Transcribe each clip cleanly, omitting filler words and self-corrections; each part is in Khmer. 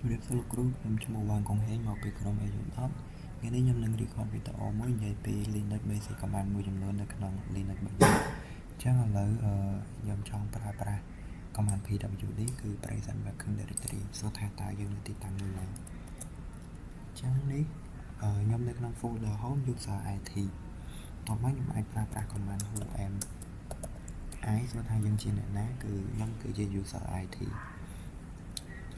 ជំរាបសួរលោកគ្រូខ្ញុំឈ្មោះវ៉ាងកុងហេងមកពីក្រុម AU10 ថ្ងៃនេះខ្ញុំនឹង record វីដេអូមួយនិយាយពី Linux Basic Command មួយចំនួននៅក្នុង Linux របស់យើងអញ្ចឹងឥឡូវខ្ញុំចង់ប្រើប្រាស់ Command pwd គឺ present working directory សួរថាតើយើងនៅទីតាំងមួយណាអញ្ចឹងនេះខ្ញុំនៅក្នុង folder home user IT តោះមកខ្ញុំអាចប្រើប្រាស់ command whom I សួរថាយើងជាអ្នកណាគឺខ្ញុំគឺជា user IT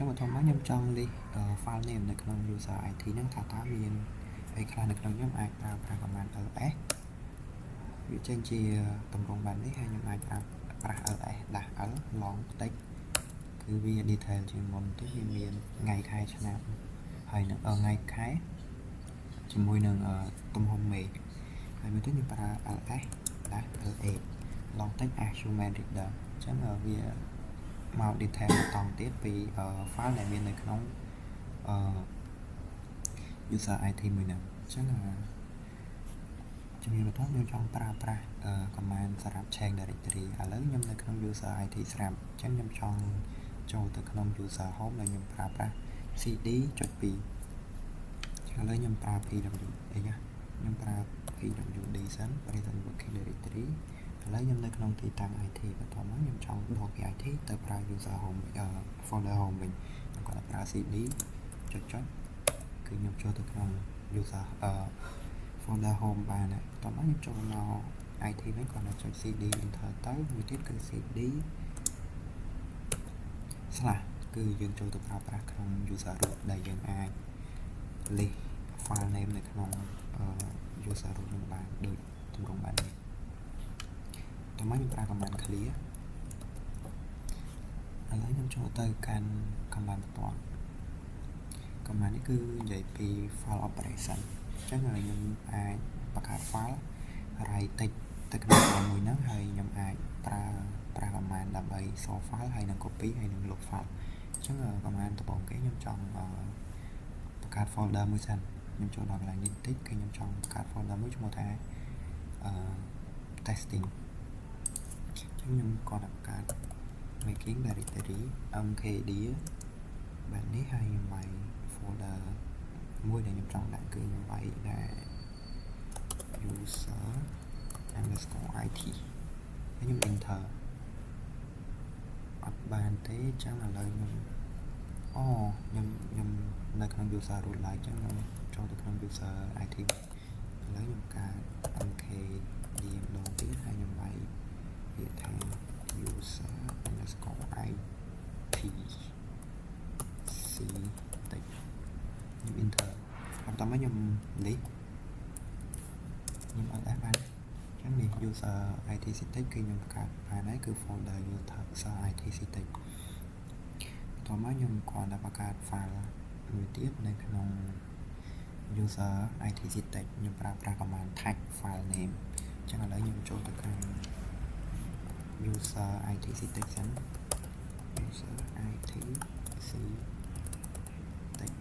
ចាំបន្តមកខ្ញុំចង់ list file name នៅក្នុង user IT ហ្នឹងថាតើមានអីខ្លះនៅក្នុងខ្ញុំអាចប្រើប្រាស់ command ls វាចេញជាទម្រង់បែបនេះហើយខ្ញុំអាចប្រើប្រាស់ ls -l long text គឺវា detail ជាងមុនទៅវាមានថ្ងៃខែឆ្នាំហើយនឹងថ្ងៃខែជាមួយនឹងទំហំមេឃហើយមួយទៀតខ្ញុំប្រើ ls -la long text as human reader អញ្ចឹងវាមក detail បន្តទៀតពី file ដែលមាននៅក្នុង user IT មួយហ្នឹងអញ្ចឹងជំនាញបន្តខ្ញុំចង់ប្រើប្រាស់ command សម្រាប់ change directory ឥឡូវខ្ញុំនៅក្នុង user IT ស្រាប់អញ្ចឹងខ្ញុំចង់ចូលទៅក្នុង user home ដែលខ្ញុំប្រើប្រាស់ cd.2 ឥឡូវខ្ញុំប្រើ pwd អីខ្ញុំប្រើ pwd សិន present working directory ឥឡូវខ្ញុំនៅក្នុងទីតាំង IT បន្តមកខ្ញុំចង់បកពី IT ទៅប្រើ user home folder home វិញខ្ញុំគាត់ប្រើ cd ចុចគឺខ្ញុំចូលទៅក្នុង user folder home បានហើយបន្តមកខ្ញុំចូលមក IT វិញគាត់ចុច cd enter ទៅមួយទៀតគឺ cd / គឺយើងចូលទៅប្រើប្រាស់ក្នុង user root ដែលយើងអាច list file name នៅក្នុង user root នឹងបានដូចទម្រង់បែបនេះតោះមកខ្ញុំប្រើ command clear ឥឡូវខ្ញុំចូលទៅកាន់ command បន្ទាប់ command នេះគឺនិយាយពី file operation អញ្ចឹងហើយខ្ញុំអាចបង្កើត file write text ទៅក្នុង file មួយហ្នឹងហើយខ្ញុំអាចប្រើ command ដើម្បីសរ file ហើយនឹង copy ហើយនឹងលុប file អញ្ចឹង command ដំបូងគេខ្ញុំចង់បង្កើត folder មួយសិនខ្ញុំចូលដល់កន្លែងនេះតិចគឺខ្ញុំចង់បង្កើត folder មួយឈ្មោះថា testing ខ្ញុំគាត់បង្កើត making directory mkdir បែបនេះហើយខ្ញុំវាយ folder មួយដែលខ្ញុំចង់ដាក់គឺខ្ញុំវាយដែល user underscore it ហើយខ្ញុំ enter អត់បានទេអញ្ចឹងឥឡូវខ្ញុំខ្ញុំនៅក្នុង user root ឡើយអញ្ចឹងខ្ញុំចូលទៅក្នុង user it ឥឡូវខ្ញុំកើត mkdir ម្ដងទៀតហើយខ្ញុំវាយពាក្យថា user underscore it c តិចខ្ញុំ enter បន្តមកខ្ញុំនេះខ្ញុំអត់បានអញ្ចឹងនេះ user it static គឺខ្ញុំបង្កើតបានហើយគឺ folder user it static បន្តមកខ្ញុំគាត់đãបង្កើត file មួយទៀតនៅក្នុង user it static ខ្ញុំប្រើប្រាស់ command tag file name អញ្ចឹងឥឡូវខ្ញុំចូលទៅកាន់ user it static សិន user it static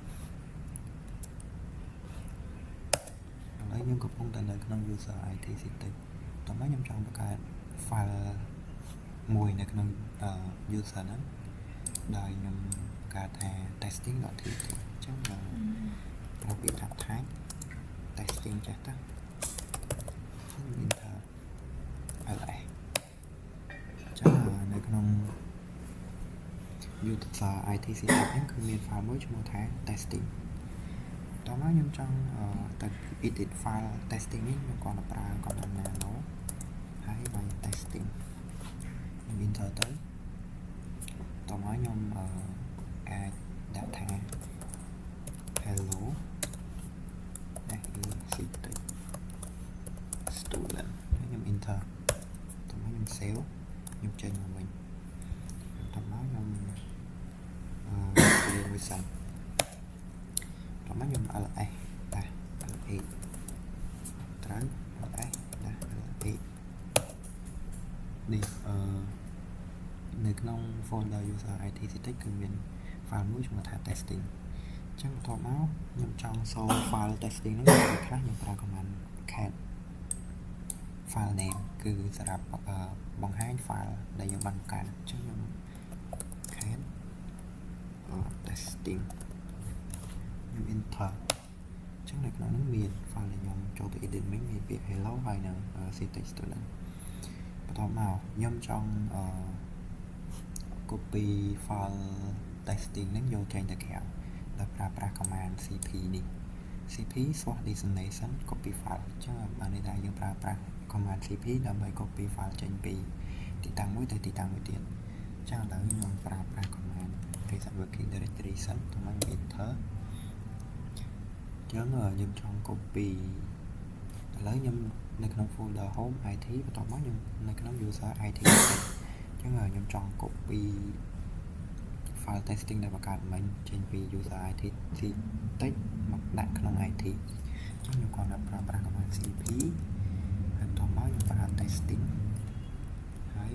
ឥឡូវខ្ញុំកំពុងតែនៅក្នុង user it static តោះមកខ្ញុំចង់បង្កើត file មួយនៅក្នុង user ហ្នឹងដោយខ្ញុំបង្កើតថា testing.txt អញ្ចឹងប្រើពាក្យថា tag testing ចេះតាenter ls អញ្ចឹងនៅក្នុង user it static ហ្នឹងគឺមាន file មួយឈ្មោះថា testing តោះមកខ្ញុំចង់ទៅ edit file testing នេះខ្ញុំគាត់ប្រើ command nano ហើយវាយ testing ខ្ញុំ enter ទៅតោះមកខ្ញុំអាចដាក់ថា hello student ខ្ញុំ enter តោះមកខ្ញុំ save ខ្ញុំចេញមកវិញតោះមកខ្ញុំរៀនមួយសិនតោះមកខ្ញុំ ls ls ត្រូវ ls ls នេះនៅក្នុង folder user it static គឺមាន file មួយឈ្មោះថា testing អញ្ចឹងបន្ទាប់មកខ្ញុំចង់សូរ file testing ហ្នឹងគឺខ្លះខ្ញុំប្រើ command cat file name គឺសម្រាប់បង្ហាញ file ដែលយើងបានបង្កើតអញ្ចឹងខ្ញុំ cat testing editor ចឹងនៅក្នុងហ្នឹងមាន file ដែលខ្ញុំចូលទៅ edit មិញមានពាក្យ hello ហើយនឹង city student បន្ទាប់មកខ្ញុំចង់copy file testing ហ្នឹងយកចេញទៅក្រៅដោយប្រើប្រាស់ command cp នេះ cp / destination copy file ចឹងបានន័យថាយើងប្រើប្រាស់ command cp ដើម្បី copy file ចេញពីទីតាំងមួយទៅទីតាំងមួយទៀតចឹងឥឡូវខ្ញុំប្រើប្រាស់ command reset working directory សិនទៅមក enter ចឹងខ្ញុំចង់ copy ឥឡូវខ្ញុំនៅក្នុង folder home IT បន្ទាប់មកខ្ញុំនៅក្នុង user IT ចឹងខ្ញុំចង់ copy file testing ដែលបង្កើតមិញចេញពី user IT តិចមកដាក់ក្នុង IT ចឹងខ្ញុំគ្រាន់តែប្រើប្រាស់ command cp ហើយបន្ទាប់មកខ្ញុំប្រើ testing ហើយ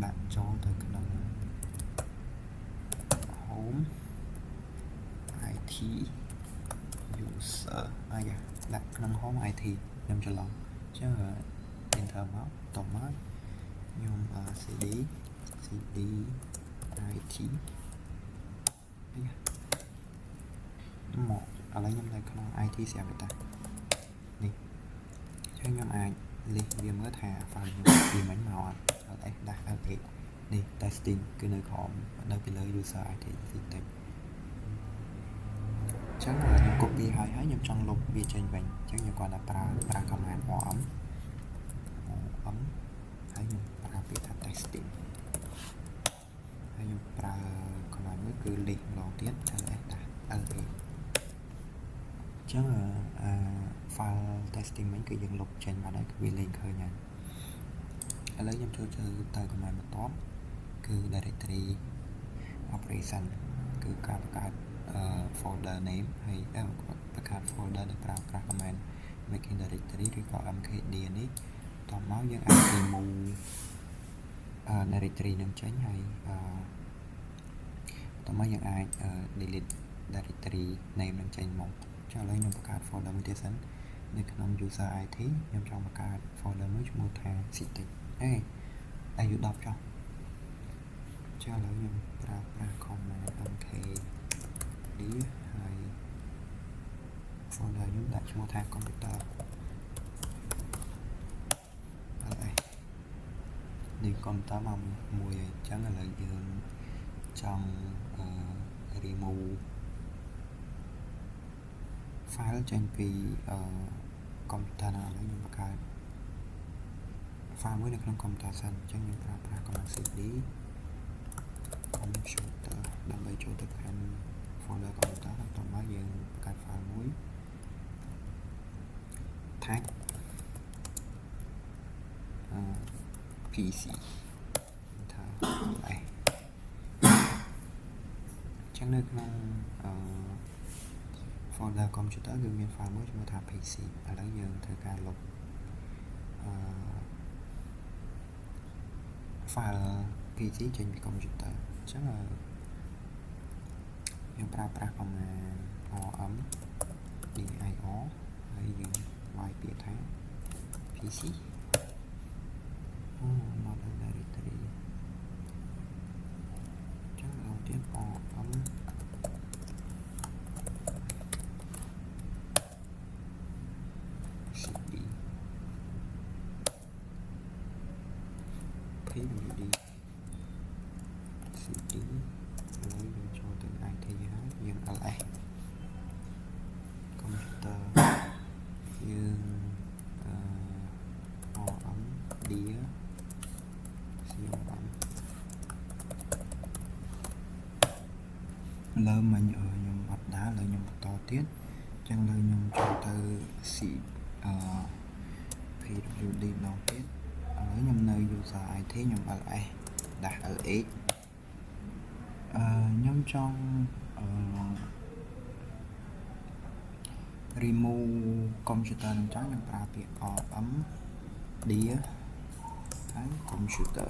ដាក់ចូលទៅក្នុង home IT user ដាក់ក្នុង home IT ខ្ញុំច្រឡំចឹង enter មកតមកខ្ញុំ cd IT មកឥឡូវខ្ញុំនៅក្នុង IT ស្រាប់ទេនេះចឹងខ្ញុំអាចលេខវាមើលថា file ខ្ញុំពីមិញមកអត់ ls ដាក់ ls នេះ testing គឺនៅក្រោមនៅពីលើ user IT តិចចឹងខ្ញុំ copy ហើយខ្ញុំចង់លុបវាចេញវិញចឹងខ្ញុំគាត់តែប្រើ command rm ហើយខ្ញុំប្រើពាក្យថា testing ហើយខ្ញុំប្រើ command មួយគឺលេខម្ដងទៀត ls ដាក់ la ចឹងfile testing មិញគឺយើងលុបចេញមកហើយគឺវាលេខឃើញហើយឥឡូវខ្ញុំចូលទៅ command បន្ទាប់គឺ directory operation គឺការបង្កើតfolder name ហើយបង្កើត folder ដែលប្រើប្រាស់ command making directory ឬក៏ mkd នេះតោះមកយើងអាច remove directory នឹងចេញហើយតោះមកយើងអាច delete directory name នឹងចេញមកចឹងឥឡូវខ្ញុំបង្កើត folder មួយទៀតសិននៅក្នុង user IT ខ្ញុំចង់បង្កើត folder មួយឈ្មោះថា city អាយុ10ចុះចឹងឥឡូវខ្ញុំប្រើប្រាស់ command mkd ហើយ folder ខ្ញុំដាក់ឈ្មោះថា computer នេះ computer មកមួយអញ្ចឹងឥឡូវយើងចង់ remove file ចេញពី computer ណាឥឡូវខ្ញុំបង្កើត file មួយនៅក្នុង computer សិនអញ្ចឹងខ្ញុំប្រើប្រាស់ command cd computer ដើម្បីចូលទៅកាន់ folder computer បន្ទាប់មកយើងបង្កើត file មួយ tag pc ថាចឹងនៅក្នុង folder computer គឺមាន file មួយឈ្មោះថា pc ឥឡូវយើងធ្វើការលុបfile pc ចេញពី computer អញ្ចឹងយើងប្រើប្រាស់ command rm dir ហើយយើងវាយពាក្យថា pc not a directory អញ្ចឹងដល់ទៀត rm cd pwd cd ឥឡូវយើងចូលទៅ IT ហើយយើង ls computer យើង rm dir com លើមិញខ្ញុំអត់ដើរឥឡូវខ្ញុំបន្តទៀតអញ្ចឹងឥឡូវខ្ញុំចូលទៅ pwd ម្ដងទៀតឥឡូវខ្ញុំនៅ user IT ខ្ញុំ ls ដាក់ lx ខ្ញុំចង់remove computer នឹងចង់ខ្ញុំប្រើពាក្យ rm dir ហើយ computer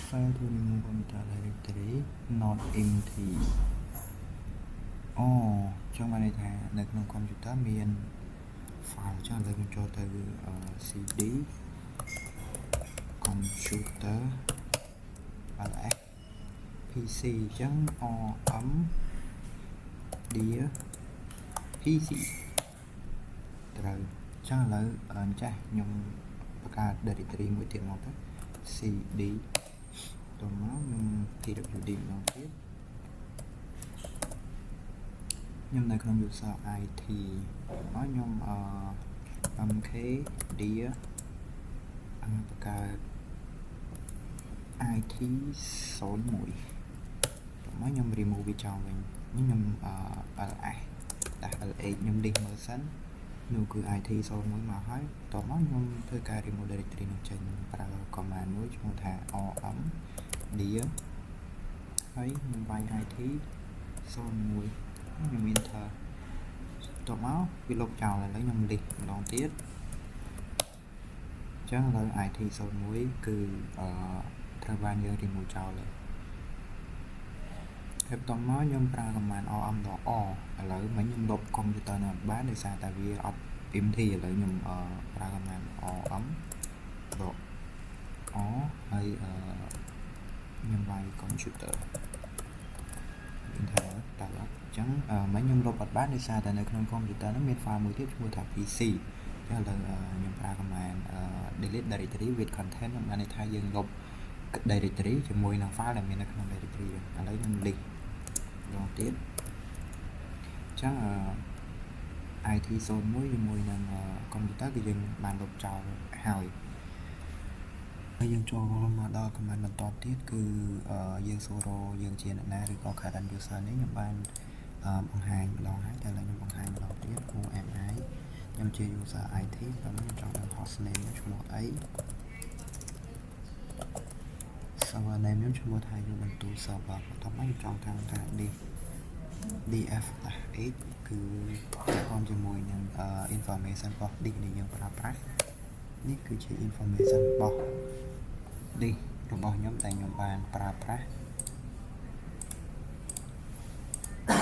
file to remove computer directory not empty ចឹងបានន័យថានៅក្នុង computer មាន file ចឹងឥឡូវខ្ញុំចូលទៅ cd computer ls PC អញ្ចឹង om dear PC ត្រូវអញ្ចឹងឥឡូវចាស់ខ្ញុំបង្កើត directory មួយទៀតមកទៅ cd តោះមកខ្ញុំ twd ម្ដងទៀតខ្ញុំនៅក្នុង user IT ហើយខ្ញុំmk dear បង្កើត IT 01មកខ្ញុំ remove វាចោលវិញខ្ញុំls ដាក់ ls ខ្ញុំ list មើលសិននោះគឺ IT 01មកហើយតោះមកខ្ញុំធ្វើការ remove directory នឹងចេញប្រើ command មួយឈ្មោះថា om dear ហើយខ្ញុំវាយ IT 01ខ្ញុំ enter តោះមកវាលុបចោលឥឡូវខ្ញុំ list ម្ដងទៀតអញ្ចឹងឥឡូវ IT 01គឺត្រូវបានយើង remove ចោលហើយហើយបន្តមកខ្ញុំប្រើ command om.or ឥឡូវមិញខ្ញុំលុប computer នៅបានដោយសារតែវាអត់ empty ឥឡូវខ្ញុំប្រើ command om.or ហើយខ្ញុំវាយ computer enter តែអញ្ចឹងមិញខ្ញុំលុបអត់បានដោយសារតែនៅក្នុង computer នោះមាន file មួយទៀតឈ្មោះថា PC អញ្ចឹងឥឡូវខ្ញុំប្រើ command delete directory with content ខ្ញុំបានន័យថាយើងលុប directory ជាមួយនឹង file ដែលមាននៅក្នុង directory ឥឡូវខ្ញុំ list ម្ដងទៀតអញ្ចឹងIT 01ជាមួយនឹង computer គឺយើងបានលុបចោលហើយយើងចូលមកដល់ command បន្តទៀតគឺយើងសួរយើងជាអ្នកណាឬក៏ current user នេះខ្ញុំបានបង្ហាញម្ដងហើយតែឥឡូវខ្ញុំបង្ហាញម្ដងទៀត who am I ខ្ញុំជា user IT តែខ្ញុំចង់ដឹង host name ឈ្មោះអី server name ខ្ញុំឈ្មោះថា Ubuntu server បន្ទាប់មកខ្ញុំចង់ថា df-h គឺពាក់ព័ន្ធជាមួយនឹង information របស់ disk ដែលយើងប្រើប្រាស់នេះគឺជា information របស់ disk របស់ខ្ញុំតែខ្ញុំបានប្រើប្រាស់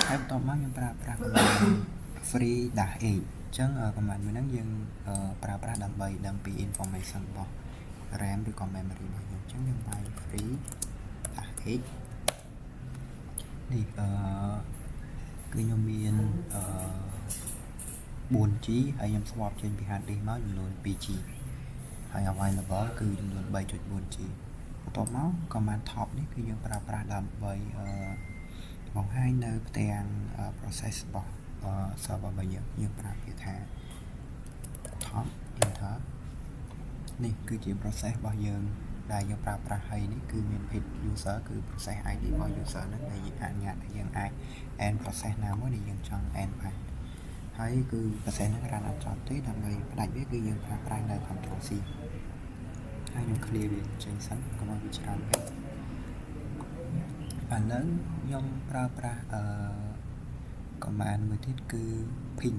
ហើយបន្ទាប់មកខ្ញុំប្រើប្រាស់ free-h អញ្ចឹង command មួយហ្នឹងយើងប្រើប្រាស់ដើម្បីដឹងពី information របស់ RAM ឬក៏ memory របស់យើងអញ្ចឹងខ្ញុំបាយ free-h នេះគឺខ្ញុំមាន 4G ហើយខ្ញុំ swap ចេញពី hard disk មកចំនួន 2G ហើយ available គឺចំនួន 3.4G បន្ទាប់មក command top នេះគឺយើងប្រើប្រាស់ដើម្បីបង្ហាញនៅផ្ទាំង process របស់ server របស់យើងប្រើពាក្យថា top enter នេះគឺជា process របស់យើងដែលយើងប្រើប្រាស់ហើយនេះគឺមាន page user គឺ process ID របស់ user ហ្នឹងដែលអនុញ្ញាតឲ្យយើងអាច end process ណាមួយដែលយើងចង់ end បានហើយគឺ process ហ្នឹងរ៉ានអត់ចប់ទេដើម្បីផ្ដាច់វាគឺយើងប្រើប្រាស់នៅ control C ហើយខ្ញុំ clear វាចេញសិនកុំឲ្យវាច្រើនពេកឥឡូវខ្ញុំប្រើប្រាស់command មួយទៀតគឺ ping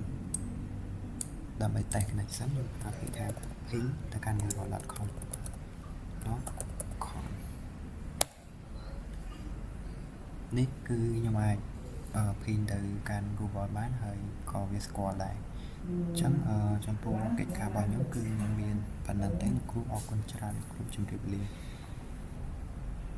ដើម្បី test connection ខ្ញុំប្រើពាក្យថា ping ទៅកាន់ google.com នេះគឺខ្ញុំអាចping ទៅកាន់ Google បានហើយក៏វាស្គាល់ដែរអញ្ចឹងចំពោះកិច្ចការរបស់ខ្ញុំគឺមានប៉ុណ្្នឹងទេលោកគ្រូអរគុណច្រើនគ្រូជម្រាបលា